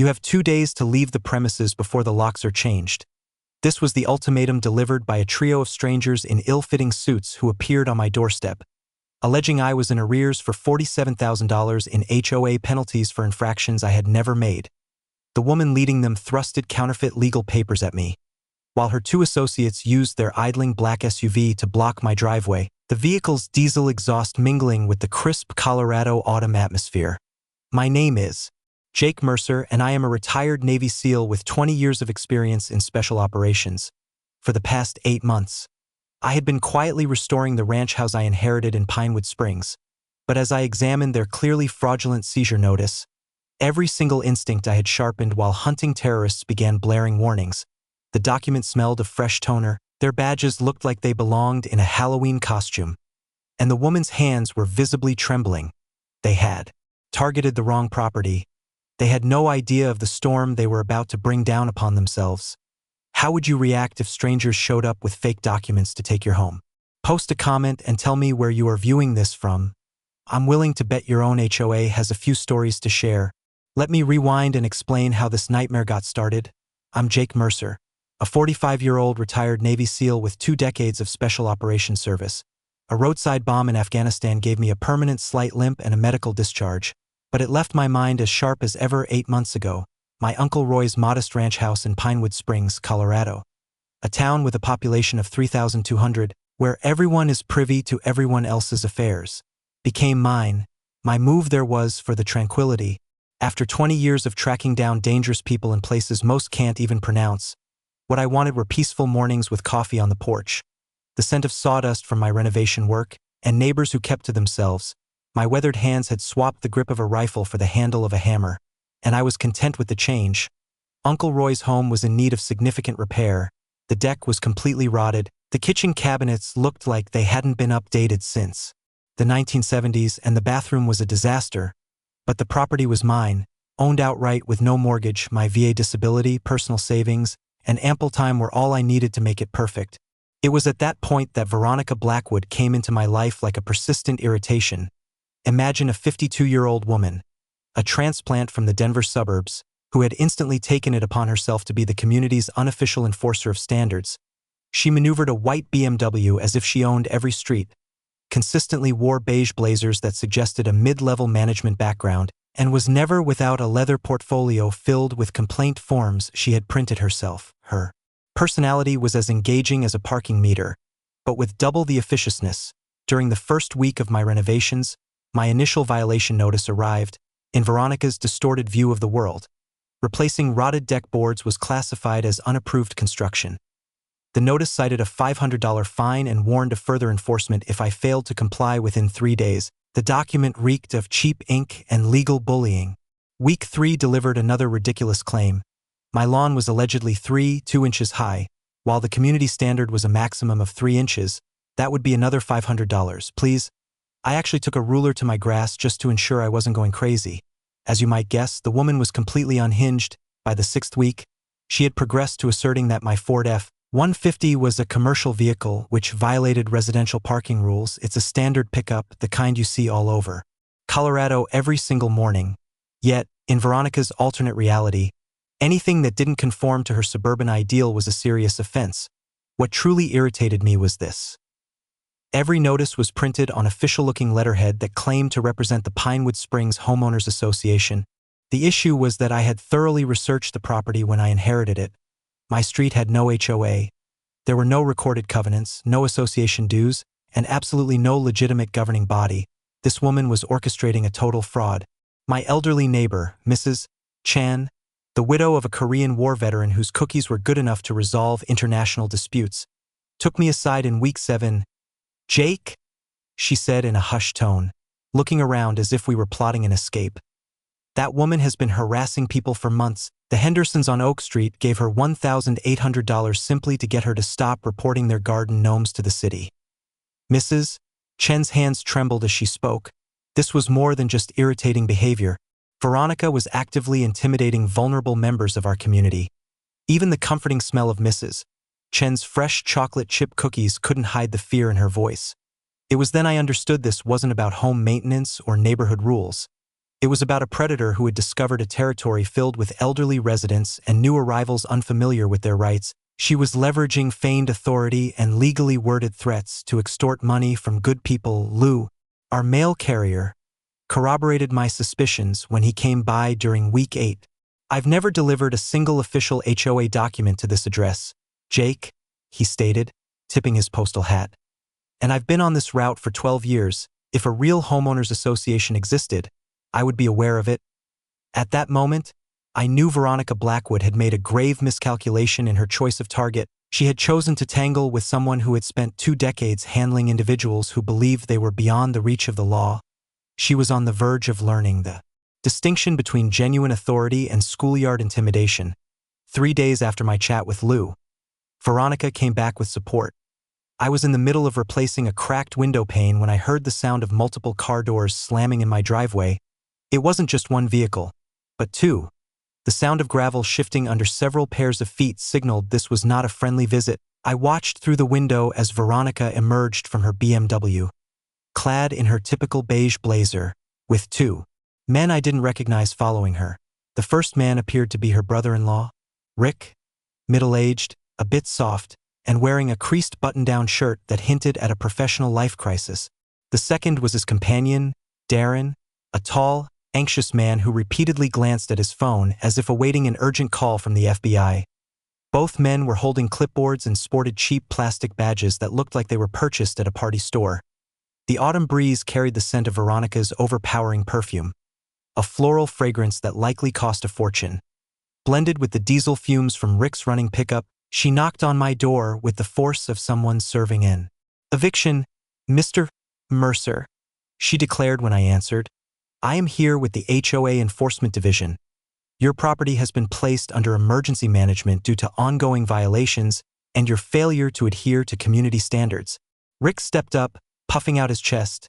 You have 2 days to leave the premises before the locks are changed. This was the ultimatum delivered by a trio of strangers in ill-fitting suits who appeared on my doorstep, alleging I was in arrears for $47,000 in HOA penalties for infractions I had never made. The woman leading them thrusted counterfeit legal papers at me, while her 2 associates used their idling black SUV to block my driveway, the vehicle's diesel exhaust mingling with the crisp Colorado autumn atmosphere. My name is Jake Mercer, and I am a retired Navy SEAL with 20 years of experience in special operations. For the past 8 months, I had been quietly restoring the ranch house I inherited in Pinewood Springs, but as I examined their clearly fraudulent seizure notice, every single instinct I had sharpened while hunting terrorists began blaring warnings. The document smelled of fresh toner, their badges looked like they belonged in a Halloween costume, and the woman's hands were visibly trembling. They had targeted the wrong property. They had no idea of the storm they were about to bring down upon themselves. How would you react if strangers showed up with fake documents to take your home? Post a comment and tell me where you are viewing this from. I'm willing to bet your own HOA has a few stories to share. Let me rewind and explain how this nightmare got started. I'm Jake Mercer, a 45-year-old retired Navy SEAL with 2 decades of special operations service. A roadside bomb in Afghanistan gave me a permanent slight limp and a medical discharge, but it left my mind as sharp as ever 8 months ago. My Uncle Roy's modest ranch house in Pinewood Springs, Colorado, a town with a population of 3,200, where everyone is privy to everyone else's affairs, became mine. My move there was for the tranquility. After 20 years of tracking down dangerous people in places most can't even pronounce, what I wanted were peaceful mornings with coffee on the porch, the scent of sawdust from my renovation work, and neighbors who kept to themselves. My weathered hands had swapped the grip of a rifle for the handle of a hammer, and I was content with the change. Uncle Roy's home was in need of significant repair. The deck was completely rotted. The kitchen cabinets looked like they hadn't been updated since the 1970s, and the bathroom was a disaster. But the property was mine, owned outright with no mortgage. My VA disability, personal savings, and ample time were all I needed to make it perfect. It was at that point that Veronica Blackwood came into my life like a persistent irritation. Imagine a 52-year-old woman, a transplant from the Denver suburbs, who had instantly taken it upon herself to be the community's unofficial enforcer of standards. She maneuvered a white BMW as if she owned every street, consistently wore beige blazers that suggested a mid-level management background, and was never without a leather portfolio filled with complaint forms she had printed herself. Her personality was as engaging as a parking meter, but with double the officiousness. During the first week of my renovations, my initial violation notice arrived. In Veronica's distorted view of the world, replacing rotted deck boards was classified as unapproved construction. The notice cited a $500 fine and warned of further enforcement if I failed to comply within 3 days. The document reeked of cheap ink and legal bullying. Week 3 delivered another ridiculous claim. My lawn was allegedly 2 inches high, while the community standard was a maximum of 3 inches. That would be another $500, please. I actually took a ruler to my grass just to ensure I wasn't going crazy. As you might guess, the woman was completely unhinged. By the 6th week, she had progressed to asserting that my Ford F-150 was a commercial vehicle which violated residential parking rules. It's a standard pickup, the kind you see all over Colorado every single morning. Yet, in Veronica's alternate reality, anything that didn't conform to her suburban ideal was a serious offense. What truly irritated me was this. Every notice was printed on official-looking letterhead that claimed to represent the Pinewood Springs Homeowners Association. The issue was that I had thoroughly researched the property when I inherited it. My street had no HOA. There were no recorded covenants, no association dues, and absolutely no legitimate governing body. This woman was orchestrating a total fraud. My elderly neighbor, Mrs. Chan, the widow of a Korean War veteran whose cookies were good enough to resolve international disputes, took me aside in week 7. "Jake," she said in a hushed tone, looking around as if we were plotting an escape. "That woman has been harassing people for months. The Hendersons on Oak Street gave her $1,800 simply to get her to stop reporting their garden gnomes to the city." Mrs. Chen's hands trembled as she spoke. This was more than just irritating behavior. Veronica was actively intimidating vulnerable members of our community. Even the comforting smell of Mrs. Chen's fresh chocolate chip cookies couldn't hide the fear in her voice. It was then I understood this wasn't about home maintenance or neighborhood rules. It was about a predator who had discovered a territory filled with elderly residents and new arrivals unfamiliar with their rights. She was leveraging feigned authority and legally worded threats to extort money from good people. Lou, our mail carrier, corroborated my suspicions when he came by during week 8. I've never delivered a single official HOA document to this address, Jake, he stated, tipping his postal hat. And I've been on this route for 12 years. If a real homeowners association existed, I would be aware of it. At that moment, I knew Veronica Blackwood had made a grave miscalculation in her choice of target. She had chosen to tangle with someone who had spent 2 decades handling individuals who believed they were beyond the reach of the law. She was on the verge of learning the distinction between genuine authority and schoolyard intimidation. 3 days after my chat with Lou, Veronica came back with support. I was in the middle of replacing a cracked window pane when I heard the sound of multiple car doors slamming in my driveway. It wasn't just one vehicle, but 2. The sound of gravel shifting under several pairs of feet signaled this was not a friendly visit. I watched through the window as Veronica emerged from her BMW, clad in her typical beige blazer, with 2 men I didn't recognize following her. The first man appeared to be her brother-in-law, Rick, middle-aged, a bit soft, and wearing a creased button-down shirt that hinted at a professional life crisis. The second was his companion, Darren, a tall, anxious man who repeatedly glanced at his phone as if awaiting an urgent call from the FBI. Both men were holding clipboards and sported cheap plastic badges that looked like they were purchased at a party store. The autumn breeze carried the scent of Veronica's overpowering perfume, a floral fragrance that likely cost a fortune. Blended with the diesel fumes from Rick's running pickup, she knocked on my door with the force of someone serving in eviction. Mr. Mercer, she declared when I answered. I am here with the HOA Enforcement Division. Your property has been placed under emergency management due to ongoing violations and your failure to adhere to community standards. Rick stepped up, puffing out his chest.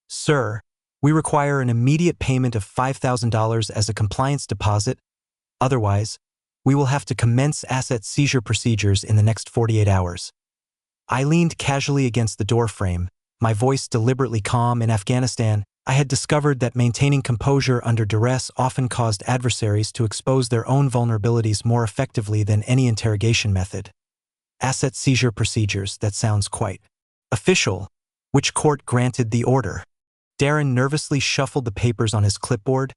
Sir, we require an immediate payment of $5,000 as a compliance deposit. Otherwise, we will have to commence asset seizure procedures in the next 48 hours. I leaned casually against the doorframe, my voice deliberately calm. In Afghanistan, I had discovered that maintaining composure under duress often caused adversaries to expose their own vulnerabilities more effectively than any interrogation method. Asset seizure procedures, that sounds quite official. Which court granted the order? Darren nervously shuffled the papers on his clipboard,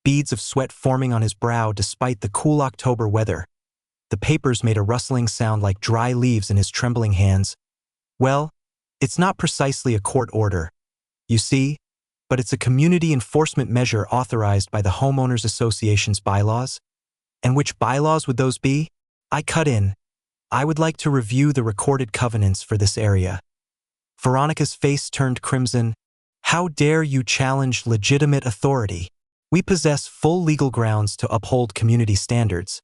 beads of sweat forming on his brow despite the cool October weather. The papers made a rustling sound like dry leaves in his trembling hands. Well, it's not precisely a court order, you see, but it's a community enforcement measure authorized by the Homeowners Association's bylaws. And which bylaws would those be? I cut in. I would like to review the recorded covenants for this area. Veronica's face turned crimson. How dare you challenge legitimate authority? We possess full legal grounds to uphold community standards,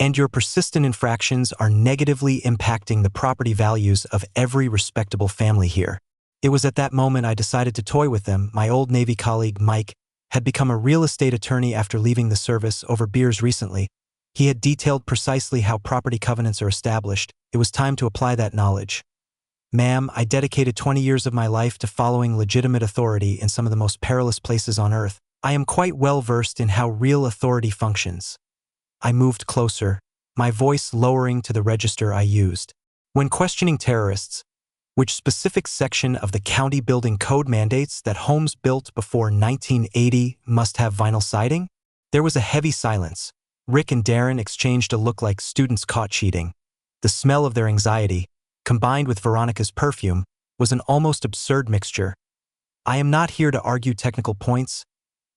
and your persistent infractions are negatively impacting the property values of every respectable family here. It was at that moment I decided to toy with them. My old Navy colleague, Mike, had become a real estate attorney after leaving the service over beers recently. He had detailed precisely how property covenants are established. It was time to apply that knowledge. Ma'am, I dedicated 20 years of my life to following legitimate authority in some of the most perilous places on earth. I am quite well versed in how real authority functions. I moved closer, my voice lowering to the register I used. When questioning terrorists, which specific section of the county building code mandates that homes built before 1980 must have vinyl siding? There was a heavy silence. Rick and Darren exchanged a look like students caught cheating. The smell of their anxiety, combined with Veronica's perfume, was an almost absurd mixture. I am not here to argue technical points,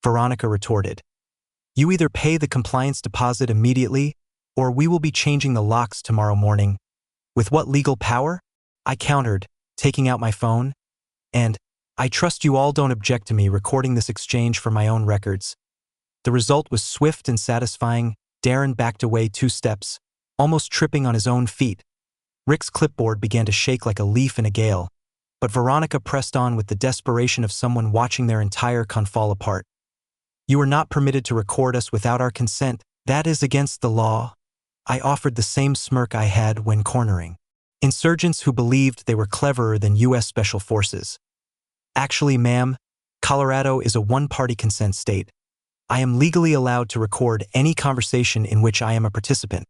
Veronica retorted. You either pay the compliance deposit immediately, or we will be changing the locks tomorrow morning. With what legal power? I countered, taking out my phone. And, I trust you all don't object to me recording this exchange for my own records. The result was swift and satisfying. Darren backed away 2 steps, almost tripping on his own feet. Rick's clipboard began to shake like a leaf in a gale, but Veronica pressed on with the desperation of someone watching their entire con fall apart. You are not permitted to record us without our consent. That is against the law. I offered the same smirk I had when cornering insurgents who believed they were cleverer than U.S. Special Forces. Actually, ma'am, Colorado is a one-party consent state. I am legally allowed to record any conversation in which I am a participant.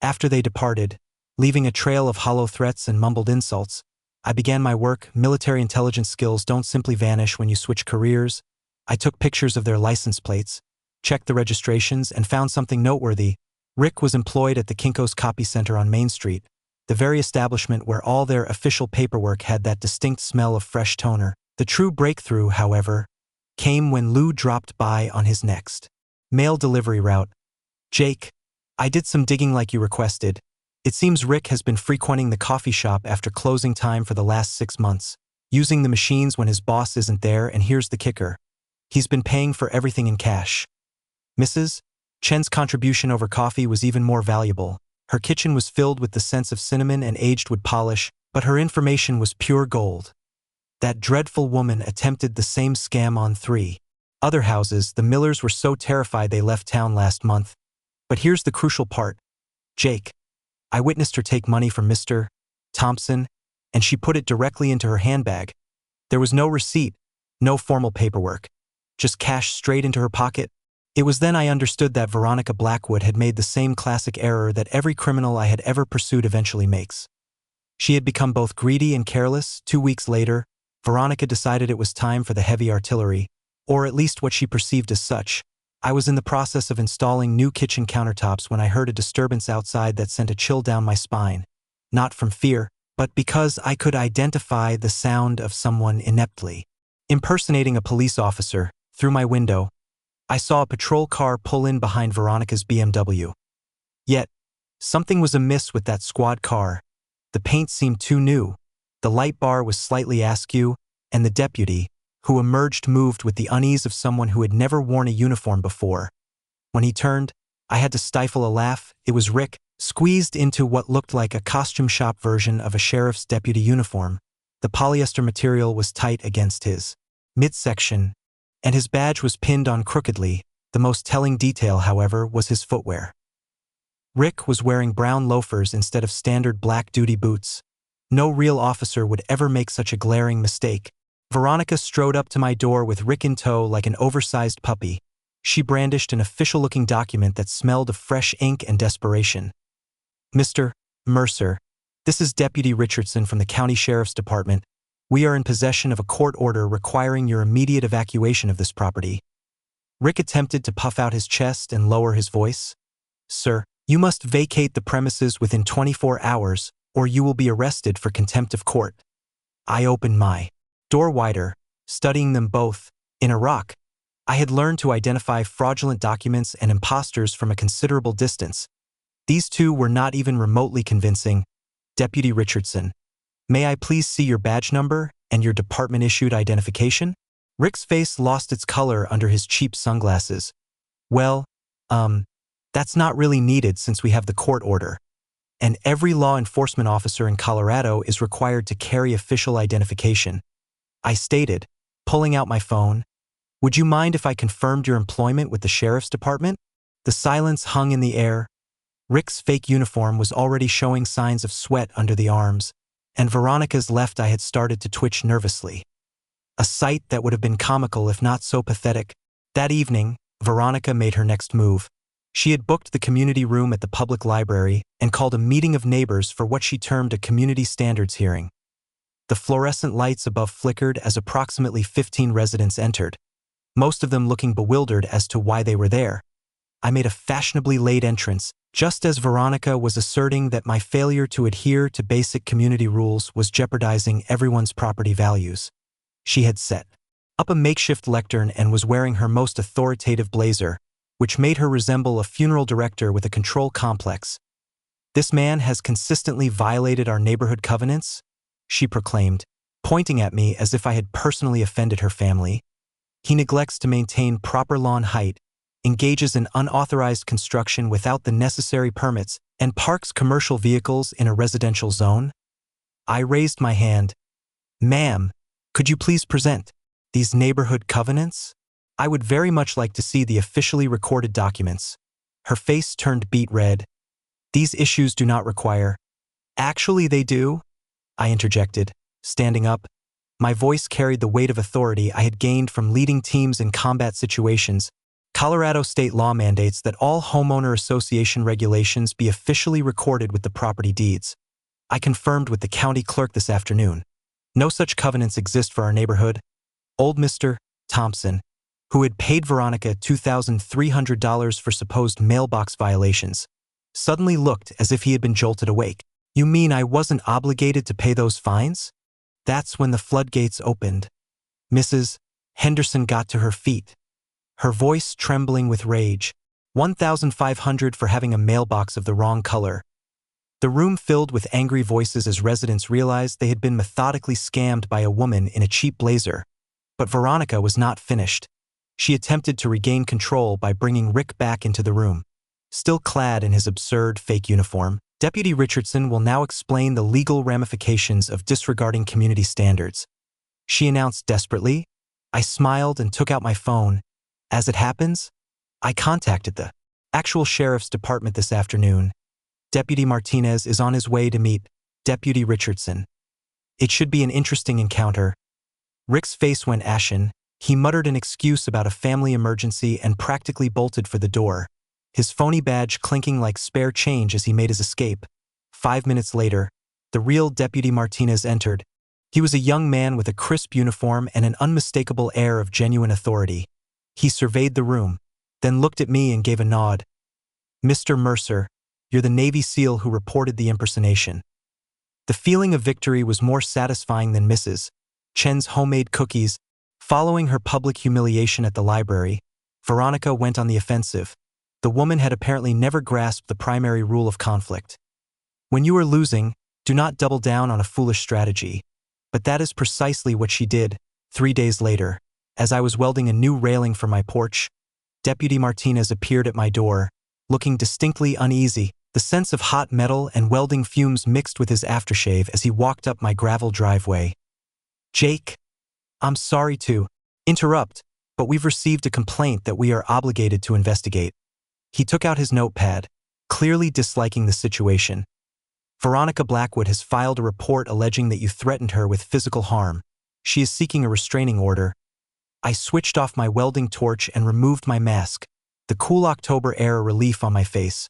After they departed, leaving a trail of hollow threats and mumbled insults, I began my work. Military intelligence skills don't simply vanish when you switch careers. I took pictures of their license plates, checked the registrations, and found something noteworthy. Rick was employed at the Kinko's Copy Center on Main Street, the very establishment where all their official paperwork had that distinct smell of fresh toner. The true breakthrough, however, came when Lou dropped by on his next mail delivery route. Jake, I did some digging like you requested. It seems Rick has been frequenting the coffee shop after closing time for the last 6 months, using the machines when his boss isn't there, and here's the kicker. He's been paying for everything in cash. Mrs. Chen's contribution over coffee was even more valuable. Her kitchen was filled with the scents of cinnamon and aged wood polish, but her information was pure gold. That dreadful woman attempted the same scam on 3 other houses. The Millers were so terrified they left town last month. But here's the crucial part. Jake, I witnessed her take money from Mr. Thompson, and she put it directly into her handbag. There was no receipt, no formal paperwork, just cash straight into her pocket. It was then I understood that Veronica Blackwood had made the same classic error that every criminal I had ever pursued eventually makes. She had become both greedy and careless. 2 weeks later, Veronica decided it was time for the heavy artillery, or at least what she perceived as such. I was in the process of installing new kitchen countertops when I heard a disturbance outside that sent a chill down my spine. Not from fear, but because I could identify the sound of someone ineptly impersonating a police officer. Through my window, I saw a patrol car pull in behind Veronica's BMW. Yet, something was amiss with that squad car. The paint seemed too new, the light bar was slightly askew, and the deputy, who emerged, moved with the unease of someone who had never worn a uniform before. When he turned, I had to stifle a laugh. It was Rick, squeezed into what looked like a costume shop version of a sheriff's deputy uniform. The polyester material was tight against his midsection, and his badge was pinned on crookedly. The most telling detail, however, was his footwear. Rick was wearing brown loafers instead of standard black duty boots. No real officer would ever make such a glaring mistake. Veronica strode up to my door with Rick in tow like an oversized puppy. She brandished an official-looking document that smelled of fresh ink and desperation. Mr. Mercer, this is Deputy Richardson from the County Sheriff's Department. We are in possession of a court order requiring your immediate evacuation of this property. Rick attempted to puff out his chest and lower his voice. Sir, you must vacate the premises within 24 hours, or you will be arrested for contempt of court. I opened my door wider, studying them both. In Iraq, I had learned to identify fraudulent documents and imposters from a considerable distance. These two were not even remotely convincing. Deputy Richardson, may I please see your badge number and your department-issued identification? Rick's face lost its color under his cheap sunglasses. Well, that's not really needed since we have the court order. And every law enforcement officer in Colorado is required to carry official identification. I stated, pulling out my phone. Would you mind if I confirmed your employment with the sheriff's department? The silence hung in the air. Rick's fake uniform was already showing signs of sweat under the arms, and Veronica's left eye had started to twitch nervously. A sight that would have been comical if not so pathetic. That evening, Veronica made her next move. She had booked the community room at the public library and called a meeting of neighbors for what she termed a community standards hearing. The fluorescent lights above flickered as approximately 15 residents entered, most of them looking bewildered as to why they were there. I made a fashionably late entrance, just as Veronica was asserting that my failure to adhere to basic community rules was jeopardizing everyone's property values. She had set up a makeshift lectern and was wearing her most authoritative blazer, which made her resemble a funeral director with a control complex. This man has consistently violated our neighborhood covenants, she proclaimed, pointing at me as if I had personally offended her family. He neglects to maintain proper lawn height, engages in unauthorized construction without the necessary permits, and parks commercial vehicles in a residential zone. I raised my hand. Ma'am, could you please present these neighborhood covenants? I would very much like to see the officially recorded documents. Her face turned beet red. These issues do not require. Actually, they do, I interjected, standing up. My voice carried the weight of authority I had gained from leading teams in combat situations. Colorado state law mandates that all homeowner association regulations be officially recorded with the property deeds. I confirmed with the county clerk this afternoon. No such covenants exist for our neighborhood. Old Mr. Thompson, who had paid Veronica $2,300 for supposed mailbox violations, suddenly looked as if he had been jolted awake. You mean I wasn't obligated to pay those fines? That's when the floodgates opened. Mrs. Henderson got to her feet, her voice trembling with rage. $1,500 for having a mailbox of the wrong color. The room filled with angry voices as residents realized they had been methodically scammed by a woman in a cheap blazer. But Veronica was not finished. She attempted to regain control by bringing Rick back into the room. Still clad in his absurd fake uniform, Deputy Richardson will now explain the legal ramifications of disregarding community standards. She announced desperately. I smiled and took out my phone. As it happens, I contacted the actual sheriff's department this afternoon. Deputy Martinez is on his way to meet Deputy Richardson. It should be an interesting encounter. Rick's face went ashen. He muttered an excuse about a family emergency and practically bolted for the door, his phony badge clinking like spare change as he made his escape. 5 minutes later, the real Deputy Martinez entered. He was a young man with a crisp uniform and an unmistakable air of genuine authority. He surveyed the room, then looked at me and gave a nod. Mr. Mercer, you're the Navy SEAL who reported the impersonation. The feeling of victory was more satisfying than Mrs. Chen's homemade cookies. Following her public humiliation at the library, Veronica went on the offensive. The woman had apparently never grasped the primary rule of conflict. When you are losing, do not double down on a foolish strategy. But that is precisely what she did. 3 days later, as I was welding a new railing for my porch, Deputy Martinez appeared at my door, looking distinctly uneasy. The sense of hot metal and welding fumes mixed with his aftershave as he walked up my gravel driveway. Jake, I'm sorry to interrupt, but we've received a complaint that we are obligated to investigate. He took out his notepad, clearly disliking the situation. Veronica Blackwood has filed a report alleging that you threatened her with physical harm. She is seeking a restraining order. I switched off my welding torch and removed my mask, the cool October air a relief on my face.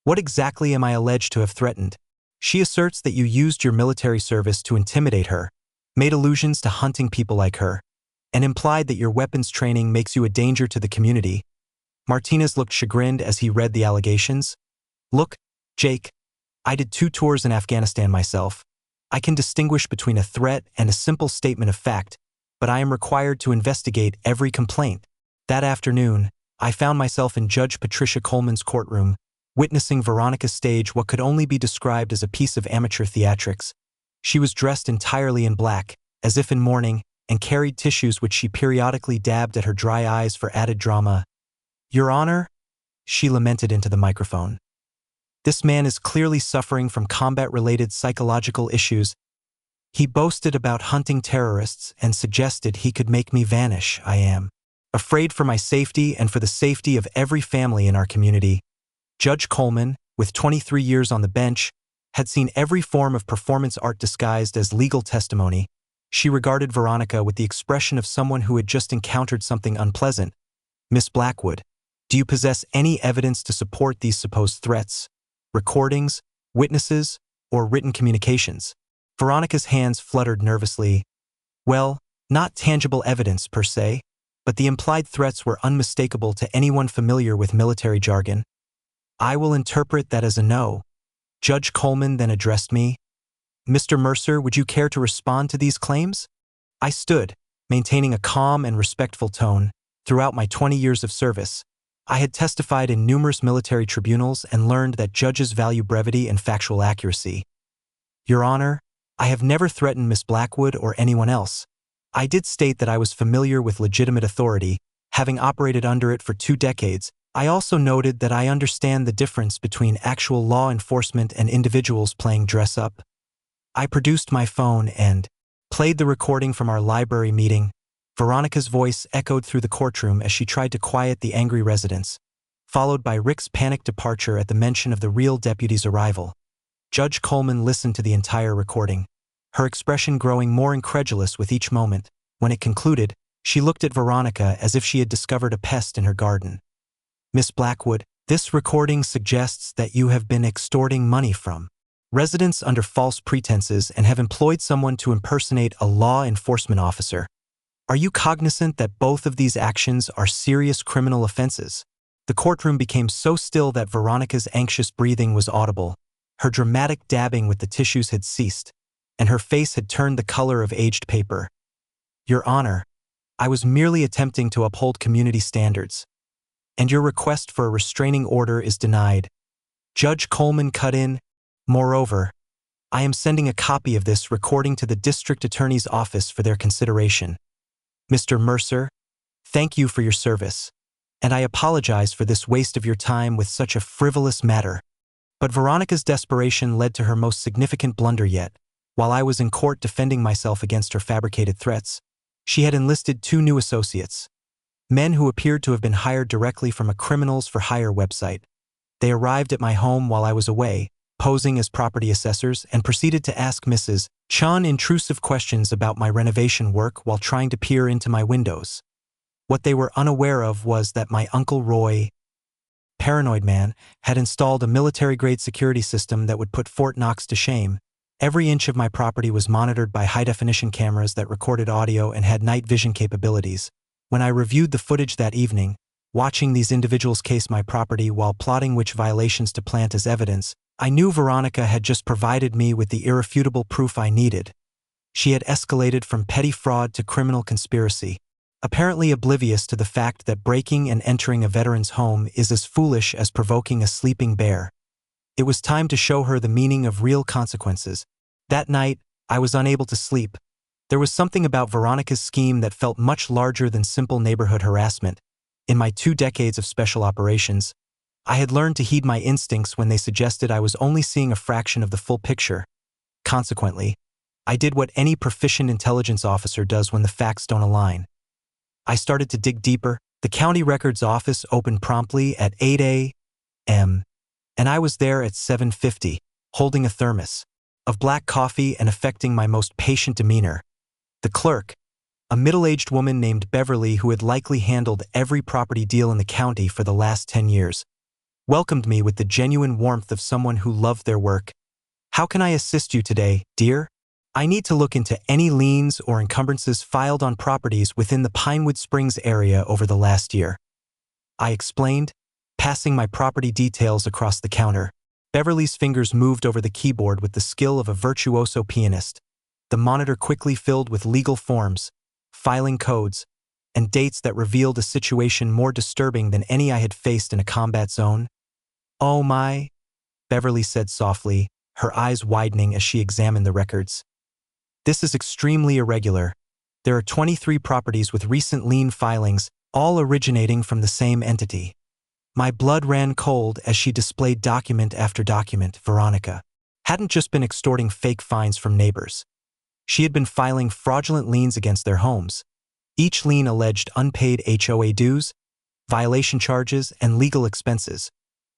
What exactly am I alleged to have threatened? She asserts that you used your military service to intimidate her, made allusions to hunting people like her, and implied that your weapons training makes you a danger to the community. Martinez looked chagrined as he read the allegations. Look, Jake, I did 2 tours in Afghanistan myself. I can distinguish between a threat and a simple statement of fact, but I am required to investigate every complaint. That afternoon, I found myself in Judge Patricia Coleman's courtroom, witnessing Veronica stage what could only be described as a piece of amateur theatrics. She was dressed entirely in black, as if in mourning, and carried tissues which she periodically dabbed at her dry eyes for added drama. Your Honor, she lamented into the microphone. This man is clearly suffering from combat-related psychological issues. He boasted about hunting terrorists and suggested he could make me vanish. I am afraid for my safety and for the safety of every family in our community. Judge Coleman, with 23 years on the bench, had seen every form of performance art disguised as legal testimony. She regarded Veronica with the expression of someone who had just encountered something unpleasant. Miss Blackwood, do you possess any evidence to support these supposed threats? Recordings, witnesses, or written communications? Veronica's hands fluttered nervously. Well, not tangible evidence per se, but the implied threats were unmistakable to anyone familiar with military jargon. I will interpret that as a no. Judge Coleman then addressed me. Mr. Mercer, would you care to respond to these claims? I stood, maintaining a calm and respectful tone. Throughout my 20 years of service, I had testified in numerous military tribunals and learned that judges value brevity and factual accuracy. Your Honor, I have never threatened Miss Blackwood or anyone else. I did state that I was familiar with legitimate authority, having operated under it for 2 decades. I also noted that I understand the difference between actual law enforcement and individuals playing dress-up. I produced my phone and played the recording from our library meeting. Veronica's voice echoed through the courtroom as she tried to quiet the angry residents, followed by Rick's panicked departure at the mention of the real deputy's arrival. Judge Coleman listened to the entire recording, her expression growing more incredulous with each moment. When it concluded, she looked at Veronica as if she had discovered a pest in her garden. Miss Blackwood, this recording suggests that you have been extorting money from residents under false pretenses and have employed someone to impersonate a law enforcement officer. Are you cognizant that both of these actions are serious criminal offenses? The courtroom became so still that Veronica's anxious breathing was audible. Her dramatic dabbing with the tissues had ceased, and her face had turned the color of aged paper. Your Honor, I was merely attempting to uphold community standards, and your request for a restraining order is denied. Judge Coleman cut in. Moreover, I am sending a copy of this recording to the District Attorney's office for their consideration. Mr. Mercer, thank you for your service, and I apologize for this waste of your time with such a frivolous matter. But Veronica's desperation led to her most significant blunder yet. While I was in court defending myself against her fabricated threats, she had enlisted 2 new associates, men who appeared to have been hired directly from a criminals-for-hire website. They arrived at my home while I was away, posing as property assessors, and proceeded to ask Mrs. Chan intrusive questions about my renovation work while trying to peer into my windows. What they were unaware of was that my Uncle Roy, paranoid man, had installed a military-grade security system that would put Fort Knox to shame. Every inch of my property was monitored by high-definition cameras that recorded audio and had night vision capabilities. When I reviewed the footage that evening, watching these individuals case my property while plotting which violations to plant as evidence, I knew Veronica had just provided me with the irrefutable proof I needed. She had escalated from petty fraud to criminal conspiracy, apparently oblivious to the fact that breaking and entering a veteran's home is as foolish as provoking a sleeping bear. It was time to show her the meaning of real consequences. That night, I was unable to sleep. There was something about Veronica's scheme that felt much larger than simple neighborhood harassment. In my 2 decades of special operations, I had learned to heed my instincts when they suggested I was only seeing a fraction of the full picture. Consequently, I did what any proficient intelligence officer does when the facts don't align. I started to dig deeper. The county records office opened promptly at 8 a.m., and I was there at 7:50, holding a thermos of black coffee and affecting my most patient demeanor. The clerk, a middle-aged woman named Beverly who had likely handled every property deal in the county for the last 10 years, welcomed me with the genuine warmth of someone who loved their work. How can I assist you today, dear? I need to look into any liens or encumbrances filed on properties within the Pinewood Springs area over the last year, I explained, passing my property details across the counter. Beverly's fingers moved over the keyboard with the skill of a virtuoso pianist. The monitor quickly filled with legal forms, filing codes, and dates that revealed a situation more disturbing than any I had faced in a combat zone. Oh my, Beverly said softly, her eyes widening as she examined the records. This is extremely irregular. There are 23 properties with recent lien filings, all originating from the same entity. My blood ran cold as she displayed document after document. Veronica hadn't just been extorting fake fines from neighbors. She had been filing fraudulent liens against their homes. Each lien alleged unpaid HOA dues, violation charges, and legal expenses,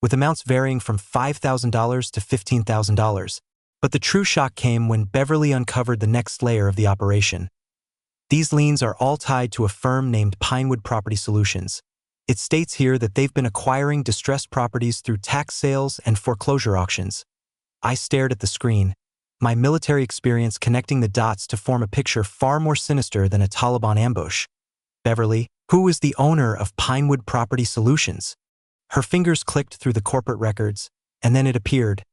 with amounts varying from $5,000 to $15,000. But the true shock came when Beverly uncovered the next layer of the operation. These liens are all tied to a firm named Pinewood Property Solutions. It states here that they've been acquiring distressed properties through tax sales and foreclosure auctions. I stared at the screen, my military experience connecting the dots to form a picture far more sinister than a Taliban ambush. Beverly, who is the owner of Pinewood Property Solutions? Her fingers clicked through the corporate records, and then it appeared.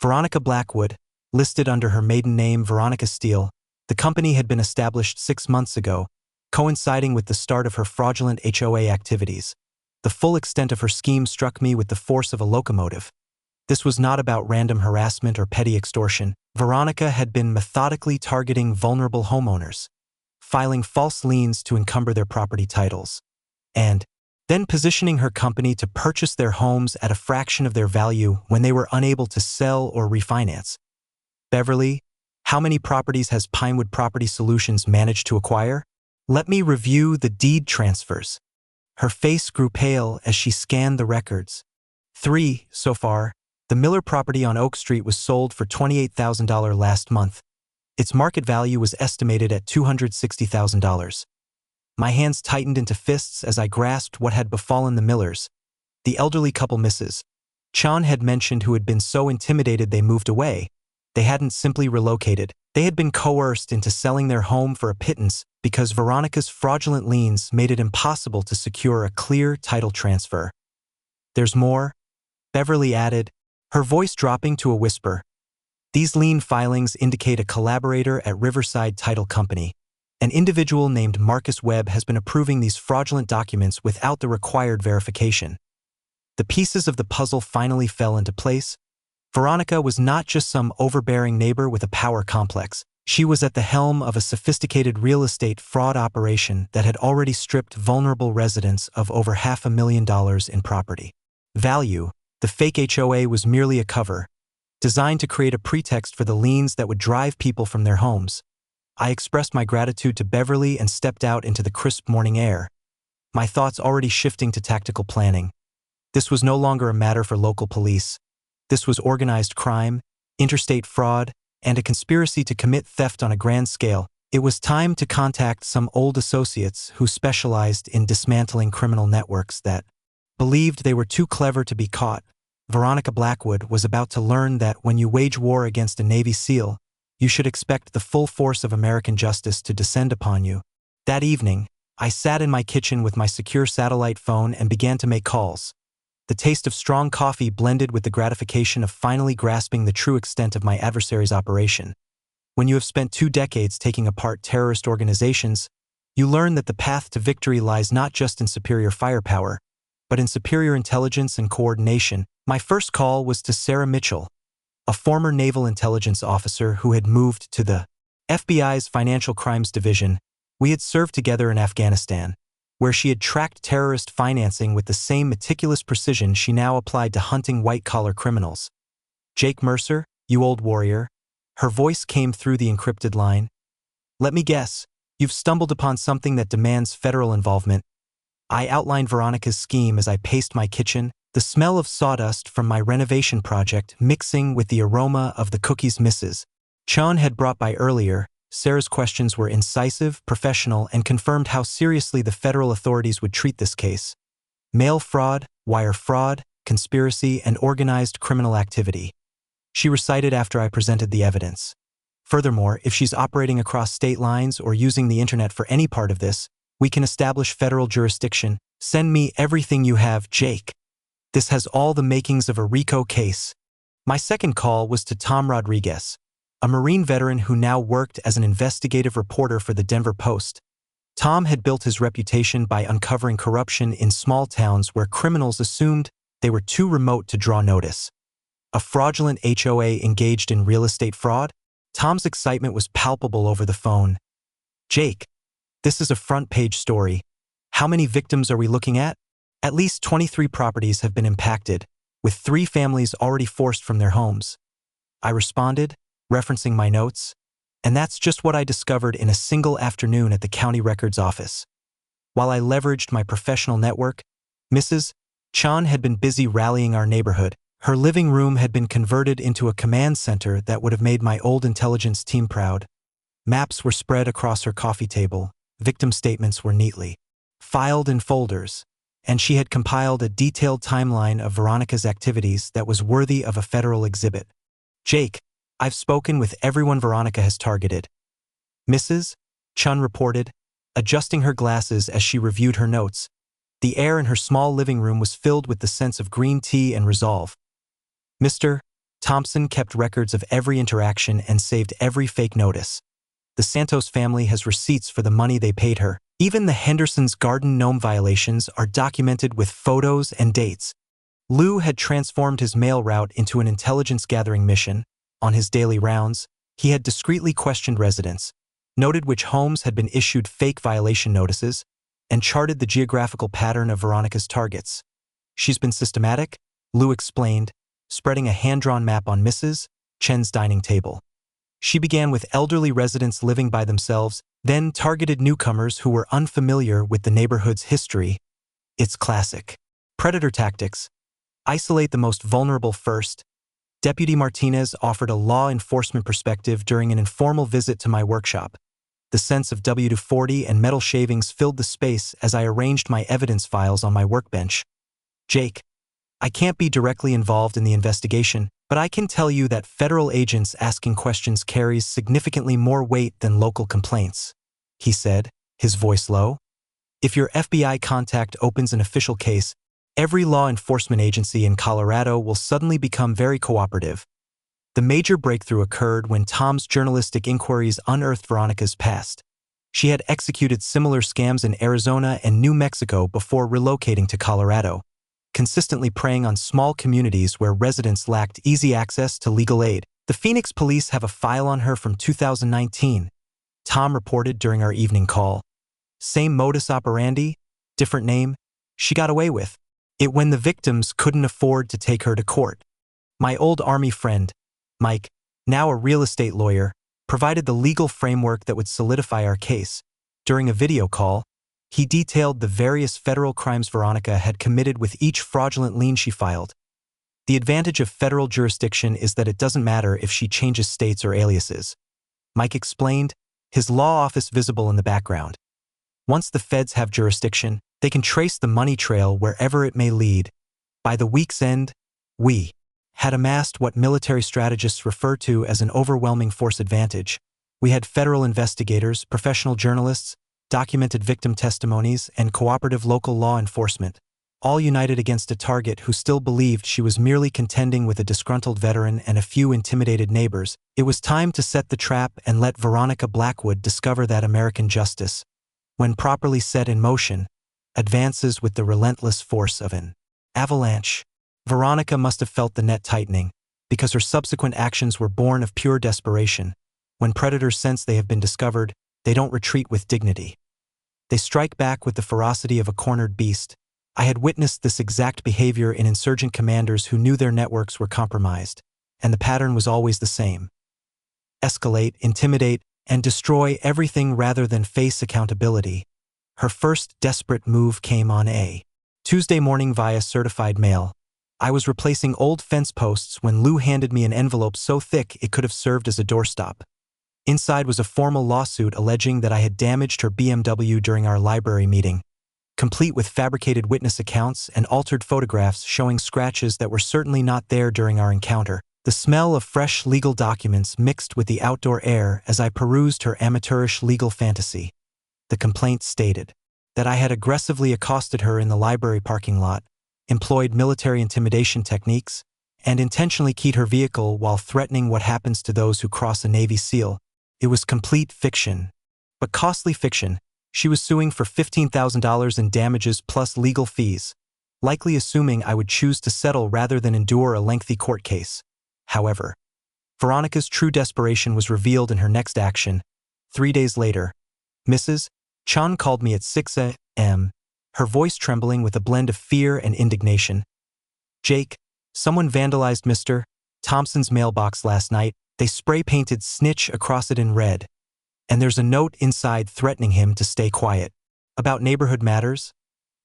Veronica Blackwood, listed under her maiden name Veronica Steele. The company had been established 6 months ago, coinciding with the start of her fraudulent HOA activities. The full extent of her scheme struck me with the force of a locomotive. This was not about random harassment or petty extortion. Veronica had been methodically targeting vulnerable homeowners, filing false liens to encumber their property titles, and then positioning her company to purchase their homes at a fraction of their value when they were unable to sell or refinance. Beverly, how many properties has Pinewood Property Solutions managed to acquire? Let me review the deed transfers. Her face grew pale as she scanned the records. 3, so far. The Miller property on Oak Street was sold for $28,000 last month. Its market value was estimated at $260,000. My hands tightened into fists as I grasped what had befallen the Millers. The elderly couple Mrs. Chan had mentioned who had been so intimidated they moved away. They hadn't simply relocated. They had been coerced into selling their home for a pittance because Veronica's fraudulent liens made it impossible to secure a clear title transfer. "There's more," Beverly added, her voice dropping to a whisper. "These lien filings indicate a collaborator at Riverside Title Company. An individual named Marcus Webb has been approving these fraudulent documents without the required verification." The pieces of the puzzle finally fell into place. Veronica was not just some overbearing neighbor with a power complex. She was at the helm of a sophisticated real estate fraud operation that had already stripped vulnerable residents of over $500,000 in property value. The fake HOA was merely a cover, designed to create a pretext for the liens that would drive people from their homes. I expressed my gratitude to Beverly and stepped out into the crisp morning air, my thoughts already shifting to tactical planning. This was no longer a matter for local police. This was organized crime, interstate fraud, and a conspiracy to commit theft on a grand scale. It was time to contact some old associates who specialized in dismantling criminal networks that believed they were too clever to be caught. Veronica Blackwood was about to learn that when you wage war against a Navy SEAL, you should expect the full force of American justice to descend upon you. That evening, I sat in my kitchen with my secure satellite phone and began to make calls. The taste of strong coffee blended with the gratification of finally grasping the true extent of my adversary's operation. When you have spent 2 decades taking apart terrorist organizations, you learn that the path to victory lies not just in superior firepower, but in superior intelligence and coordination. My first call was to Sarah Mitchell, a former naval intelligence officer who had moved to the FBI's Financial Crimes Division. We had served together in Afghanistan, where she had tracked terrorist financing with the same meticulous precision she now applied to hunting white-collar criminals. "Jake Mercer, you old warrior." Her voice came through the encrypted line. "Let me guess, you've stumbled upon something that demands federal involvement." I outlined Veronica's scheme as I paced my kitchen, the smell of sawdust from my renovation project mixing with the aroma of the cookies Mrs. Chan had brought by earlier. Sarah's questions were incisive, professional, and confirmed how seriously the federal authorities would treat this case. Mail fraud, wire fraud, conspiracy, and organized criminal activity, she recited after I presented the evidence. Furthermore, if she's operating across state lines or using the internet for any part of this, we can establish federal jurisdiction. "Send me everything you have, Jake. This has all the makings of a RICO case." My second call was to Tom Rodriguez, a Marine veteran who now worked as an investigative reporter for the Denver Post. Tom had built his reputation by uncovering corruption in small towns where criminals assumed they were too remote to draw notice. A fraudulent HOA engaged in real estate fraud? Tom's excitement was palpable over the phone. "Jake, this is a front-page story. How many victims are we looking at?" "At least 23 properties have been impacted, with 3 families already forced from their homes," I responded, referencing my notes. And that's just what I discovered in a single afternoon at the county records office. While I leveraged my professional network, Mrs. Chan had been busy rallying our neighborhood. Her living room had been converted into a command center that would have made my old intelligence team proud. Maps were spread across her coffee table, victim statements were neatly filed in folders, and she had compiled a detailed timeline of Veronica's activities that was worthy of a federal exhibit. "Jake, I've spoken with everyone Veronica has targeted," Mrs. Chun reported, adjusting her glasses as she reviewed her notes. The air in her small living room was filled with the sense of green tea and resolve. "Mr. Thompson kept records of every interaction and saved every fake notice. The Santos family has receipts for the money they paid her. Even the Henderson's garden gnome violations are documented with photos and dates." Lou had transformed his mail route into an intelligence-gathering mission. On his daily rounds, he had discreetly questioned residents, noted which homes had been issued fake violation notices, and charted the geographical pattern of Veronica's targets. "She's been systematic," Lou explained, spreading a hand-drawn map on Mrs. Chen's dining table. "She began with elderly residents living by themselves, then targeted newcomers who were unfamiliar with the neighborhood's history. It's classic. Predator tactics. Isolate the most vulnerable first." Deputy Martinez offered a law enforcement perspective during an informal visit to my workshop. The sense of WD-40 and metal shavings filled the space as I arranged my evidence files on my workbench. "Jake, I can't be directly involved in the investigation, but I can tell you that federal agents asking questions carries significantly more weight than local complaints," he said, his voice low. "If your FBI contact opens an official case, every law enforcement agency in Colorado will suddenly become very cooperative." The major breakthrough occurred when Tom's journalistic inquiries unearthed Veronica's past. She had executed similar scams in Arizona and New Mexico before relocating to Colorado, consistently preying on small communities where residents lacked easy access to legal aid. "The Phoenix police have a file on her from 2019, Tom reported during our evening call. "Same modus operandi, different name. She got away with it when the victims couldn't afford to take her to court. My old Army friend, Mike, now a real estate lawyer, provided the legal framework that would solidify our case. During a video call, he detailed the various federal crimes Veronica had committed with each fraudulent lien she filed. The advantage of federal jurisdiction is that it doesn't matter if she changes states or aliases," Mike explained, his law office visible in the background. "Once the feds have jurisdiction, they can trace the money trail wherever it may lead. By the week's end, we had amassed what military strategists refer to as an overwhelming force advantage. We had federal investigators, professional journalists, documented victim testimonies, and cooperative local law enforcement, all united against a target who still believed she was merely contending with a disgruntled veteran and a few intimidated neighbors. It was time to set the trap and let Veronica Blackwood discover that American justice, when properly set in motion, advances with the relentless force of an avalanche." Veronica must have felt the net tightening, because her subsequent actions were born of pure desperation. When predators sense they have been discovered, they don't retreat with dignity. They strike back with the ferocity of a cornered beast. I had witnessed this exact behavior in insurgent commanders who knew their networks were compromised, and the pattern was always the same: escalate, intimidate, and destroy everything rather than face accountability. Her first desperate move came on a Tuesday morning via certified mail. I was replacing old fence posts when Lou handed me an envelope so thick it could have served as a doorstop. Inside was a formal lawsuit alleging that I had damaged her BMW during our library meeting, complete with fabricated witness accounts and altered photographs showing scratches that were certainly not there during our encounter. The smell of fresh legal documents mixed with the outdoor air as I perused her amateurish legal fantasy. The complaint stated that I had aggressively accosted her in the library parking lot, employed military intimidation techniques, and intentionally keyed her vehicle while threatening what happens to those who cross a Navy SEAL. It was complete fiction, but costly fiction. She was suing for $15,000 in damages plus legal fees, likely assuming I would choose to settle rather than endure a lengthy court case. However, Veronica's true desperation was revealed in her next action. 3 days later, Mrs. Chun called me at 6 a.m., her voice trembling with a blend of fear and indignation. "Jake, someone vandalized Mr. Thompson's mailbox last night. They spray-painted snitch across it in red. And there's a note inside threatening him to stay quiet. About neighborhood matters."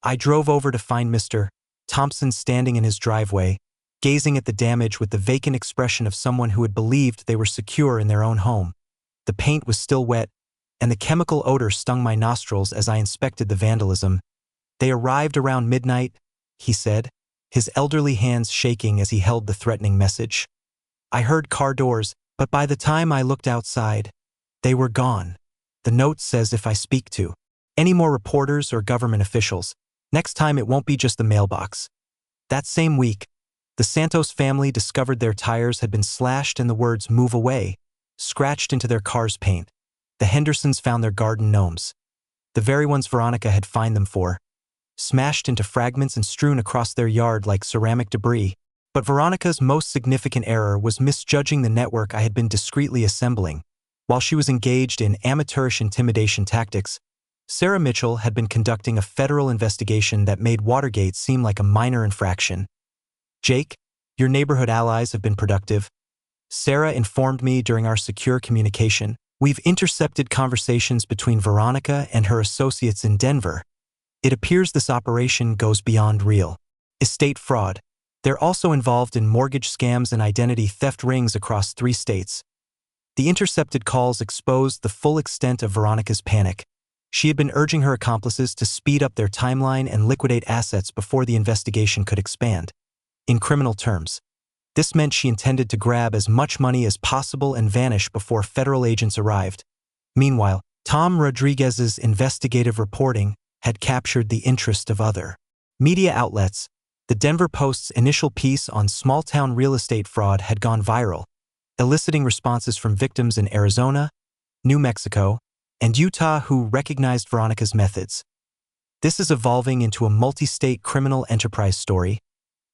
I drove over to find Mr. Thompson standing in his driveway, gazing at the damage with the vacant expression of someone who had believed they were secure in their own home. The paint was still wet, and the chemical odor stung my nostrils as I inspected the vandalism. "They arrived around midnight," he said, his elderly hands shaking as he held the threatening message. "I heard car doors, but by the time I looked outside, they were gone. The note says if I speak to any more reporters or government officials, next time it won't be just the mailbox." That same week, the Santos family discovered their tires had been slashed and the words "move away" scratched into their car's paint. The Hendersons found their garden gnomes, the very ones Veronica had fined them for, smashed into fragments and strewn across their yard like ceramic debris. But Veronica's most significant error was misjudging the network I had been discreetly assembling. While she was engaged in amateurish intimidation tactics, Sarah Mitchell had been conducting a federal investigation that made Watergate seem like a minor infraction. "Jake, your neighborhood allies have been productive," Sarah informed me during our secure communication. "We've intercepted conversations between Veronica and her associates in Denver. It appears this operation goes beyond real estate fraud. They're also involved in mortgage scams and identity theft rings across 3 states." The intercepted calls exposed the full extent of Veronica's panic. She had been urging her accomplices to speed up their timeline and liquidate assets before the investigation could expand. In criminal terms, this meant she intended to grab as much money as possible and vanish before federal agents arrived. Meanwhile, Tom Rodriguez's investigative reporting had captured the interest of other media outlets. The Denver Post's initial piece on small-town real estate fraud had gone viral, eliciting responses from victims in Arizona, New Mexico, and Utah who recognized Veronica's methods. This is evolving into a multi-state criminal enterprise story,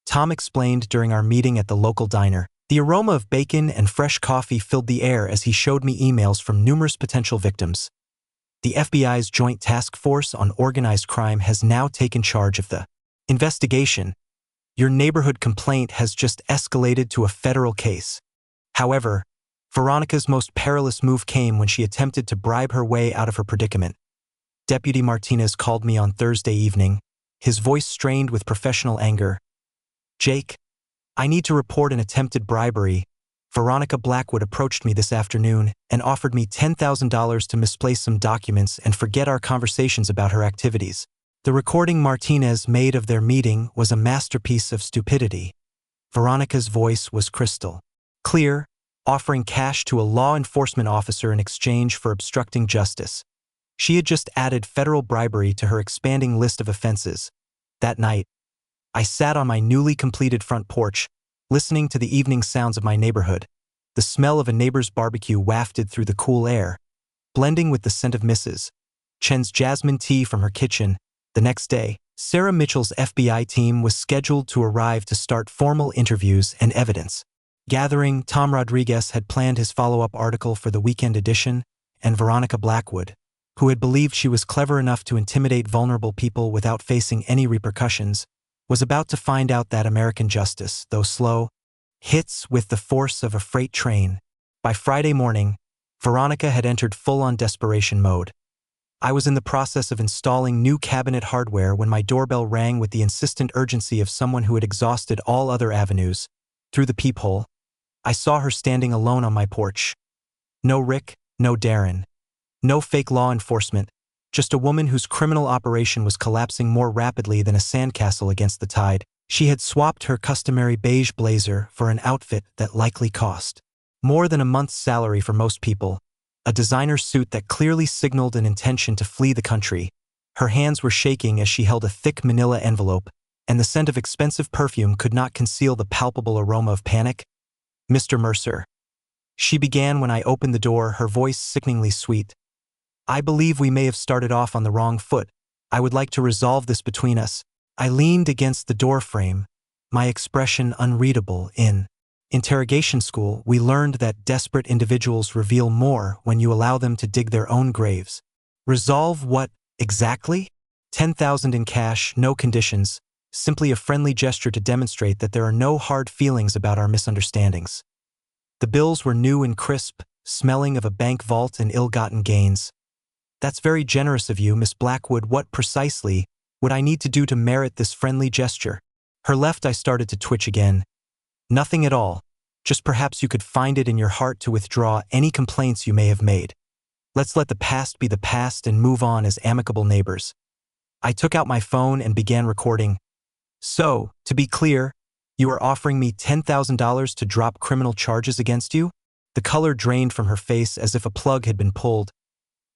Tom explained during our meeting at the local diner. The aroma of bacon and fresh coffee filled the air as he showed me emails from numerous potential victims. The FBI's Joint Task Force on Organized Crime has now taken charge of the investigation. Your neighborhood complaint has just escalated to a federal case. However, Veronica's most perilous move came when she attempted to bribe her way out of her predicament. Deputy Martinez called me on Thursday evening, his voice strained with professional anger. "Jake, I need to report an attempted bribery. Veronica Blackwood approached me this afternoon and offered me $10,000 to misplace some documents and forget our conversations about her activities." The recording Martinez made of their meeting was a masterpiece of stupidity. Veronica's voice was crystal clear, offering cash to a law enforcement officer in exchange for obstructing justice. She had just added federal bribery to her expanding list of offenses. That night, I sat on my newly completed front porch, listening to the evening sounds of my neighborhood. The smell of a neighbor's barbecue wafted through the cool air, blending with the scent of Mrs. Chen's jasmine tea from her kitchen. The next day, Sarah Mitchell's FBI team was scheduled to arrive to start formal interviews and evidence gathering. Tom Rodriguez had planned his follow-up article for the weekend edition, and Veronica Blackwood, who had believed she was clever enough to intimidate vulnerable people without facing any repercussions, was about to find out that American justice, though slow, hits with the force of a freight train. By Friday morning, Veronica had entered full-on desperation mode. I was in the process of installing new cabinet hardware when my doorbell rang with the insistent urgency of someone who had exhausted all other avenues. Through the peephole, I saw her standing alone on my porch. No Rick, no Darren. No fake law enforcement, just a woman whose criminal operation was collapsing more rapidly than a sandcastle against the tide. She had swapped her customary beige blazer for an outfit that likely cost more than a month's salary for most people, a designer suit that clearly signaled an intention to flee the country. Her hands were shaking as she held a thick manila envelope, and the scent of expensive perfume could not conceal the palpable aroma of panic. "Mr. Mercer," she began when I opened the door, her voice sickeningly sweet. "I believe we may have started off on the wrong foot. I would like to resolve this between us." I leaned against the doorframe, my expression unreadable. In interrogation school, we learned that desperate individuals reveal more when you allow them to dig their own graves. Resolve what, exactly? 10,000 in cash, no conditions, simply a friendly gesture to demonstrate that there are no hard feelings about our misunderstandings. The bills were new and crisp, smelling of a bank vault and ill-gotten gains. "That's very generous of you, Miss Blackwood. What precisely would I need to do to merit this friendly gesture?" Her left eye started to twitch again. "Nothing at all. Just perhaps you could find it in your heart to withdraw any complaints you may have made. Let's let the past be the past and move on as amicable neighbors." I took out my phone and began recording. "So, to be clear, you are offering me $10,000 to drop criminal charges against you?" The color drained from her face as if a plug had been pulled.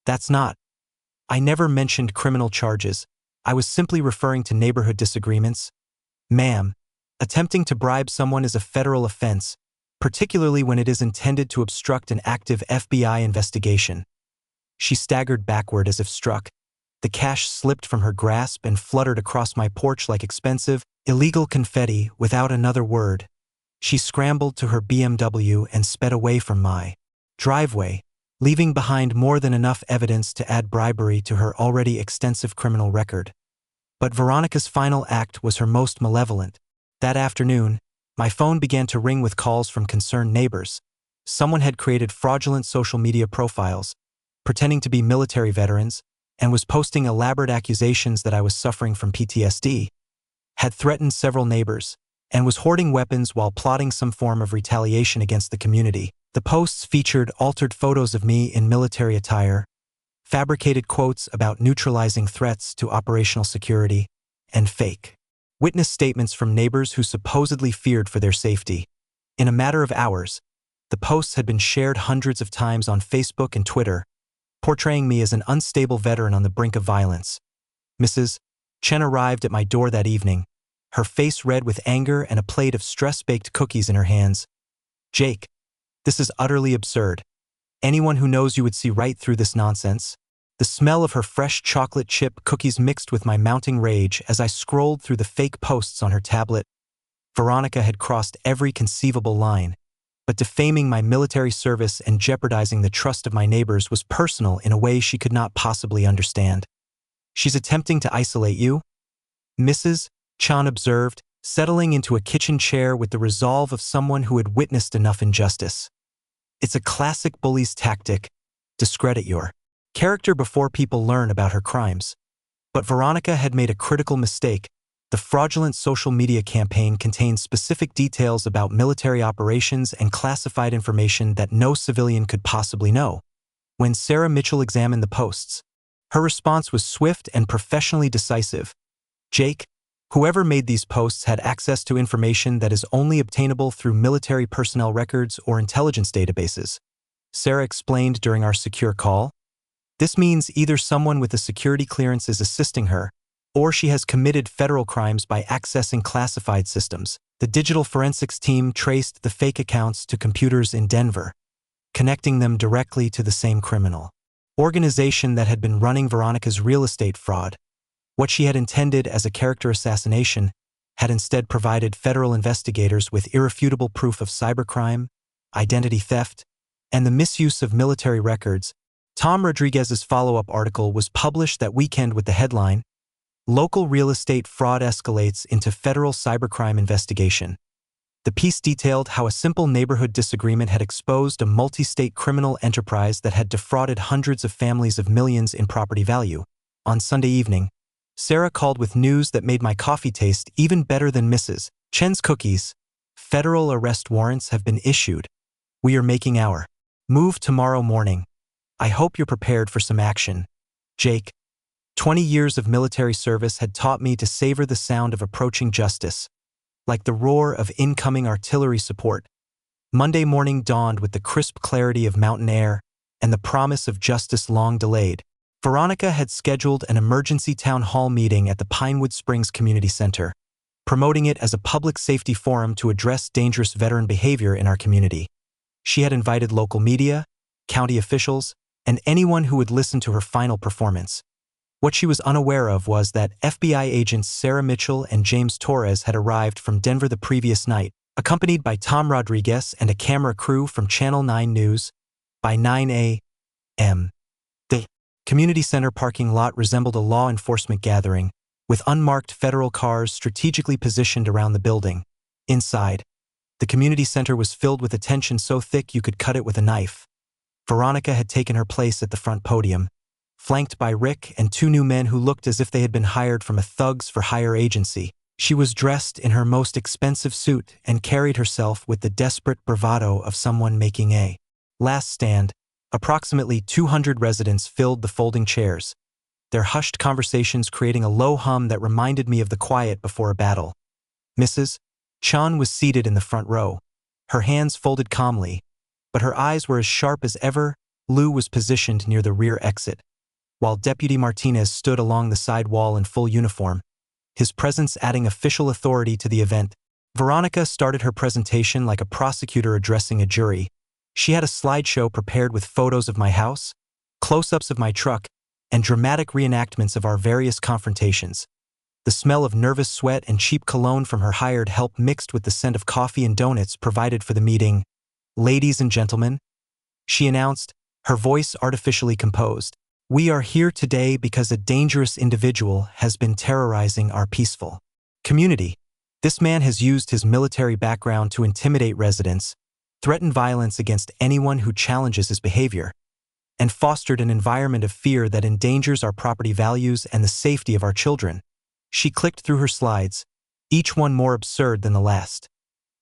"That's not. I never mentioned criminal charges. I was simply referring to neighborhood disagreements. Ma'am, attempting to bribe someone is a federal offense, particularly when it is intended to obstruct an active FBI investigation." She staggered backward as if struck. The cash slipped from her grasp and fluttered across my porch like expensive, illegal confetti. Without another word, she scrambled to her BMW and sped away from my driveway, leaving behind more than enough evidence to add bribery to her already extensive criminal record. But Veronica's final act was her most malevolent. That afternoon, my phone began to ring with calls from concerned neighbors. Someone had created fraudulent social media profiles, pretending to be military veterans, and was posting elaborate accusations that I was suffering from PTSD, had threatened several neighbors, and was hoarding weapons while plotting some form of retaliation against the community. The posts featured altered photos of me in military attire, fabricated quotes about neutralizing threats to operational security, and fake Witness statements from neighbors who supposedly feared for their safety. In a matter of hours, the posts had been shared hundreds of times on Facebook and Twitter, portraying me as an unstable veteran on the brink of violence. Mrs. Chen arrived at my door that evening, her face red with anger and a plate of stress-baked cookies in her hands. "Jake, this is utterly absurd. Anyone who knows you would see right through this nonsense." The smell of her fresh chocolate chip cookies mixed with my mounting rage as I scrolled through the fake posts on her tablet. Veronica had crossed every conceivable line, but defaming my military service and jeopardizing the trust of my neighbors was personal in a way she could not possibly understand. "She's attempting to isolate you," Mrs. Chan observed, settling into a kitchen chair with the resolve of someone who had witnessed enough injustice. "It's a classic bully's tactic, discredit your character before people learn about her crimes." But Veronica had made a critical mistake. The fraudulent social media campaign contained specific details about military operations and classified information that no civilian could possibly know. When Sarah Mitchell examined the posts, her response was swift and professionally decisive. "Jake, whoever made these posts had access to information that is only obtainable through military personnel records or intelligence databases," Sarah explained during our secure call. "This means either someone with a security clearance is assisting her, or she has committed federal crimes by accessing classified systems." The digital forensics team traced the fake accounts to computers in Denver, connecting them directly to the same criminal organization that had been running Veronica's real estate fraud. What she had intended as a character assassination had instead provided federal investigators with irrefutable proof of cybercrime, identity theft, and the misuse of military records. Tom Rodriguez's follow-up article was published that weekend with the headline, "Local Real Estate Fraud Escalates into Federal Cybercrime Investigation." The piece detailed how a simple neighborhood disagreement had exposed a multi-state criminal enterprise that had defrauded hundreds of families of millions in property value. On Sunday evening, Sarah called with news that made my coffee taste even better than Mrs. Chen's cookies. "Federal arrest warrants have been issued. We are making our move tomorrow morning. I hope you're prepared for some action. Jake." 20 years of military service had taught me to savor the sound of approaching justice, like the roar of incoming artillery support. Monday morning dawned with the crisp clarity of mountain air and the promise of justice long delayed. Veronica had scheduled an emergency town hall meeting at the Pinewood Springs Community Center, promoting it as a public safety forum to address dangerous veteran behavior in our community. She had invited local media, county officials, and anyone who would listen to her final performance. What she was unaware of was that FBI agents Sarah Mitchell and James Torres had arrived from Denver the previous night, accompanied by Tom Rodriguez and a camera crew from Channel 9 News. By 9 a.m., the community center parking lot resembled a law enforcement gathering, with unmarked federal cars strategically positioned around the building. Inside, the community center was filled with attention so thick you could cut it with a knife. Veronica had taken her place at the front podium, flanked by Rick and two new men who looked as if they had been hired from a thugs-for-hire agency. She was dressed in her most expensive suit and carried herself with the desperate bravado of someone making a last stand. Approximately 200 residents filled the folding chairs, their hushed conversations creating a low hum that reminded me of the quiet before a battle. Mrs. Chan was seated in the front row, her hands folded calmly, but her eyes were as sharp as ever. Lou was positioned near the rear exit, while Deputy Martinez stood along the side wall in full uniform, his presence adding official authority to the event. Veronica started her presentation like a prosecutor addressing a jury. She had a slideshow prepared with photos of my house, close-ups of my truck, and dramatic reenactments of our various confrontations. The smell of nervous sweat and cheap cologne from her hired help mixed with the scent of coffee and donuts provided for the meeting. "Ladies and gentlemen," she announced, her voice artificially composed, "we are here today because a dangerous individual has been terrorizing our peaceful community. This man has used his military background to intimidate residents, threaten violence against anyone who challenges his behavior, and fostered an environment of fear that endangers our property values and the safety of our children." She clicked through her slides, each one more absurd than the last.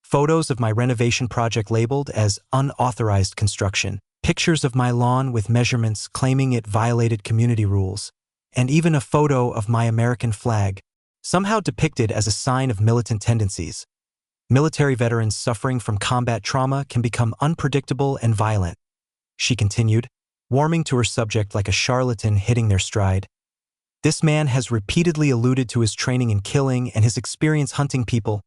Photos of my renovation project labeled as unauthorized construction, pictures of my lawn with measurements claiming it violated community rules, and even a photo of my American flag. somehow depicted as a sign of militant tendencies. Military veterans suffering from combat trauma can become unpredictable and violent, she continued, warming to her subject like a charlatan hitting their stride. This man has repeatedly alluded to his training in killing and his experience hunting people.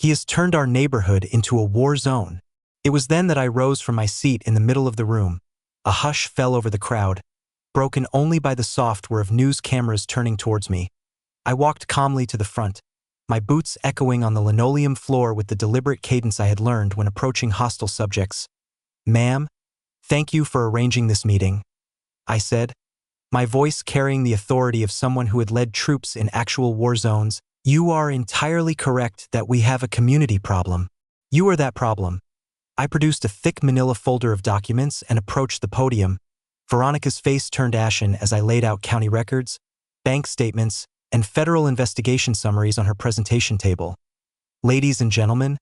He has turned our neighborhood into a war zone. It was then that I rose from my seat in the middle of the room. A hush fell over the crowd, broken only by the soft whir of news cameras turning towards me. I walked calmly to the front, my boots echoing on the linoleum floor with the deliberate cadence I had learned when approaching hostile subjects. "Ma'am, thank you for arranging this meeting," I said, my voice carrying the authority of someone who had led troops in actual war zones. "You are entirely correct that we have a community problem. You are that problem." I produced a thick manila folder of documents and approached the podium. Veronica's face turned ashen as I laid out county records, bank statements, and federal investigation summaries on her presentation table. "Ladies and gentlemen,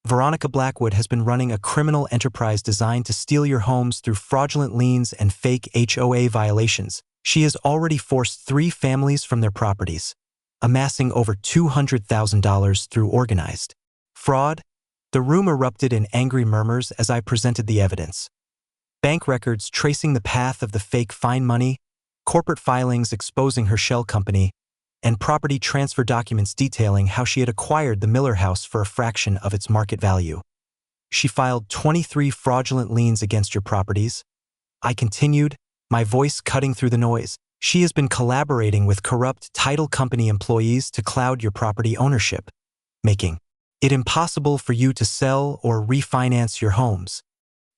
Veronica Blackwood has been running a criminal enterprise designed to steal your homes through fraudulent liens and fake HOA violations. She has already forced 3 families from their properties, amassing over $200,000 through organized fraud." The room erupted in angry murmurs as I presented the evidence. Bank records tracing the path of the fake fine money, corporate filings exposing her shell company, and property transfer documents detailing how she had acquired the Miller house for a fraction of its market value. "She filed 23 fraudulent liens against your properties," I continued, my voice cutting through the noise. "She has been collaborating with corrupt title company employees to cloud your property ownership, making it impossible for you to sell or refinance your homes."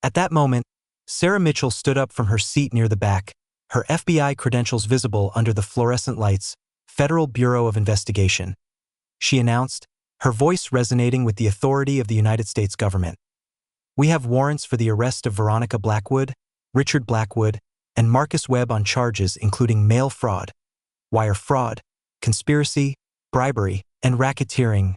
At that moment, Sarah Mitchell stood up from her seat near the back, her FBI credentials visible under the fluorescent lights. "Federal Bureau of Investigation," she announced, her voice resonating with the authority of the United States government. "We have warrants for the arrest of Veronica Blackwood, Richard Blackwood, and Marcus Webb on charges including mail fraud, wire fraud, conspiracy, bribery, and racketeering."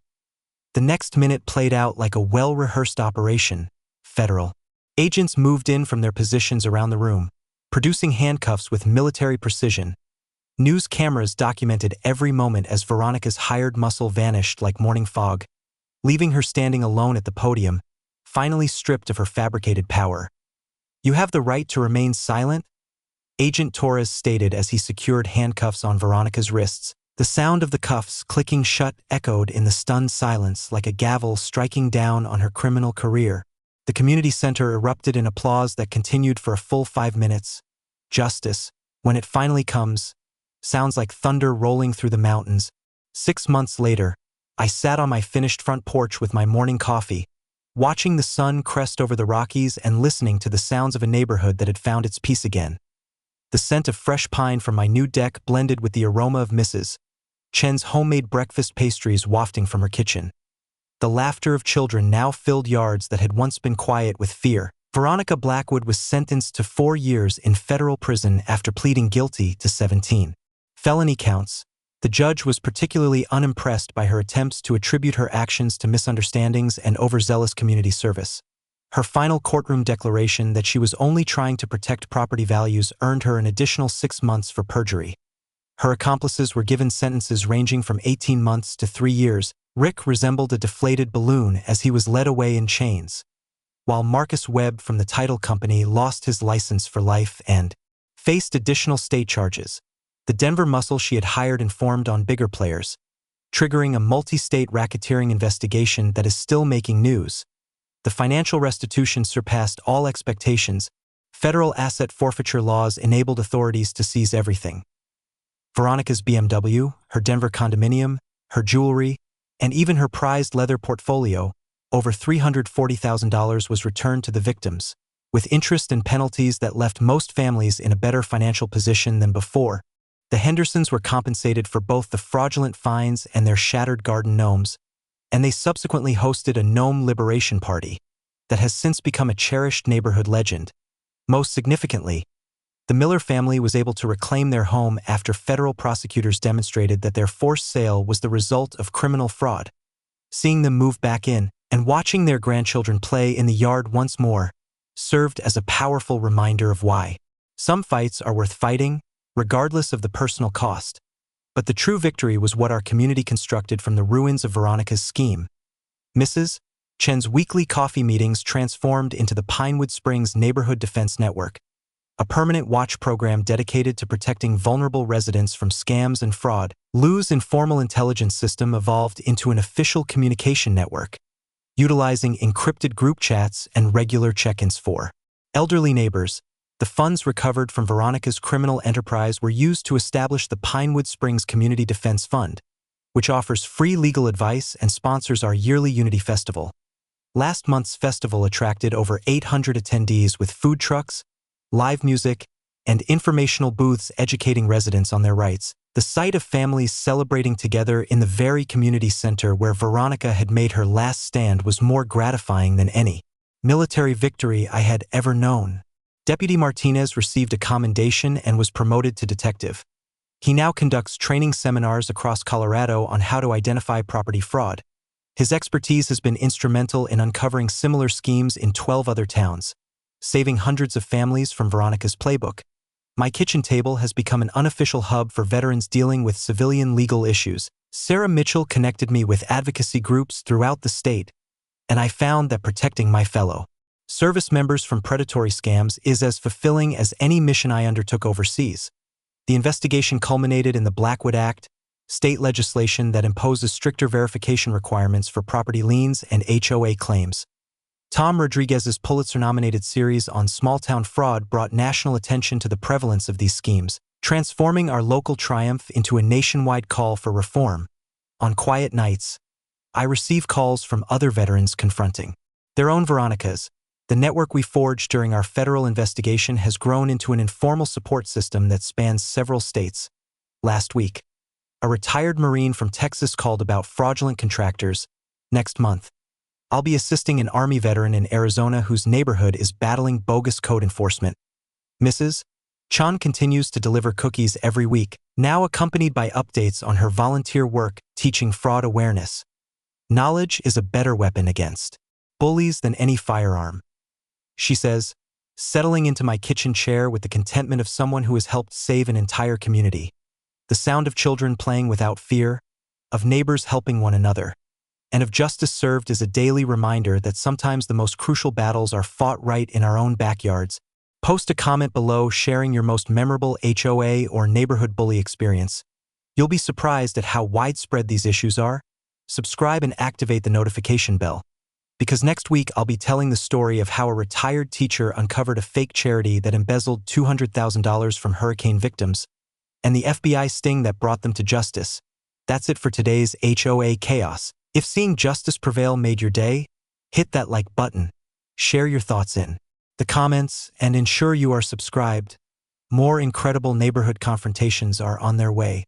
The next minute played out like a well-rehearsed operation. Federal agents moved in from their positions around the room, producing handcuffs with military precision. News cameras documented every moment as Veronica's hired muscle vanished like morning fog, leaving her standing alone at the podium, finally stripped of her fabricated power. "You have the right to remain silent," Agent Torres stated as he secured handcuffs on Veronica's wrists. The sound of the cuffs clicking shut echoed in the stunned silence like a gavel striking down on her criminal career. The community center erupted in applause that continued for a full 5 minutes. Justice, when it finally comes, sounds like thunder rolling through the mountains. 6 months later, I sat on my finished front porch with my morning coffee, watching the sun crest over the Rockies and listening to the sounds of a neighborhood that had found its peace again. The scent of fresh pine from my new deck blended with the aroma of Mrs. Chen's homemade breakfast pastries wafting from her kitchen. The laughter of children now filled yards that had once been quiet with fear. Veronica Blackwood was sentenced to 4 years in federal prison after pleading guilty to 17 felony counts. The judge was particularly unimpressed by her attempts to attribute her actions to misunderstandings and overzealous community service. Her final courtroom declaration that she was only trying to protect property values earned her an additional 6 months for perjury. Her accomplices were given sentences ranging from 18 months to 3 years. Rick resembled a deflated balloon as he was led away in chains, while Marcus Webb from the title company lost his license for life and faced additional state charges. The Denver muscle she had hired informed on bigger players, triggering a multi-state racketeering investigation that is still making news. The financial restitution surpassed all expectations. Federal asset forfeiture laws enabled authorities to seize everything. Veronica's BMW, her Denver condominium, her jewelry, and even her prized leather portfolio, over $340,000, was returned to the victims, with interest and penalties that left most families in a better financial position than before. The Hendersons were compensated for both the fraudulent fines and their shattered garden gnomes, and they subsequently hosted a gnome liberation party that has since become a cherished neighborhood legend. Most significantly, the Miller family was able to reclaim their home after federal prosecutors demonstrated that their forced sale was the result of criminal fraud. Seeing them move back in and watching their grandchildren play in the yard once more served as a powerful reminder of why some fights are worth fighting, regardless of the personal cost. But the true victory was what our community constructed from the ruins of Veronica's scheme. Mrs. Chen's weekly coffee meetings transformed into the Pinewood Springs Neighborhood Defense Network, a permanent watch program dedicated to protecting vulnerable residents from scams and fraud. Lou's informal intelligence system evolved into an official communication network, utilizing encrypted group chats and regular check-ins for elderly neighbors. The funds recovered from Veronica's criminal enterprise were used to establish the Pinewood Springs Community Defense Fund, which offers free legal advice and sponsors our yearly Unity Festival. Last month's festival attracted over 800 attendees with food trucks, live music, and informational booths educating residents on their rights. The sight of families celebrating together in the very community center where Veronica had made her last stand was more gratifying than any military victory I had ever known. Deputy Martinez received a commendation and was promoted to detective. He now conducts training seminars across Colorado on how to identify property fraud. His expertise has been instrumental in uncovering similar schemes in 12 other towns, saving hundreds of families from Veronica's playbook. My kitchen table has become an unofficial hub for veterans dealing with civilian legal issues. Sarah Mitchell connected me with advocacy groups throughout the state, and I found that protecting my fellow service members from predatory scams is as fulfilling as any mission I undertook overseas. The investigation culminated in the Blackwood Act, state legislation that imposes stricter verification requirements for property liens and HOA claims. Tom Rodriguez's Pulitzer-nominated series on small-town fraud brought national attention to the prevalence of these schemes, transforming our local triumph into a nationwide call for reform. On quiet nights, I receive calls from other veterans confronting their own Veronicas. The network we forged during our federal investigation has grown into an informal support system that spans several states. Last week, a retired Marine from Texas called about fraudulent contractors. Next month, I'll be assisting an Army veteran in Arizona whose neighborhood is battling bogus code enforcement. Mrs. Chan continues to deliver cookies every week, now accompanied by updates on her volunteer work teaching fraud awareness. Knowledge is a better weapon against bullies than any firearm, she says, settling into my kitchen chair with the contentment of someone who has helped save an entire community. The sound of children playing without fear, of neighbors helping one another, and of justice served as a daily reminder that sometimes the most crucial battles are fought right in our own backyards. Post a comment below sharing your most memorable HOA or neighborhood bully experience. You'll be surprised at how widespread these issues are. Subscribe and activate the notification bell, because next week I'll be telling the story of how a retired teacher uncovered a fake charity that embezzled $200,000 from hurricane victims, and the FBI sting that brought them to justice. That's it for today's HOA Chaos. If seeing justice prevail made your day, hit that like button, share your thoughts in the comments, and ensure you are subscribed. More incredible neighborhood confrontations are on their way.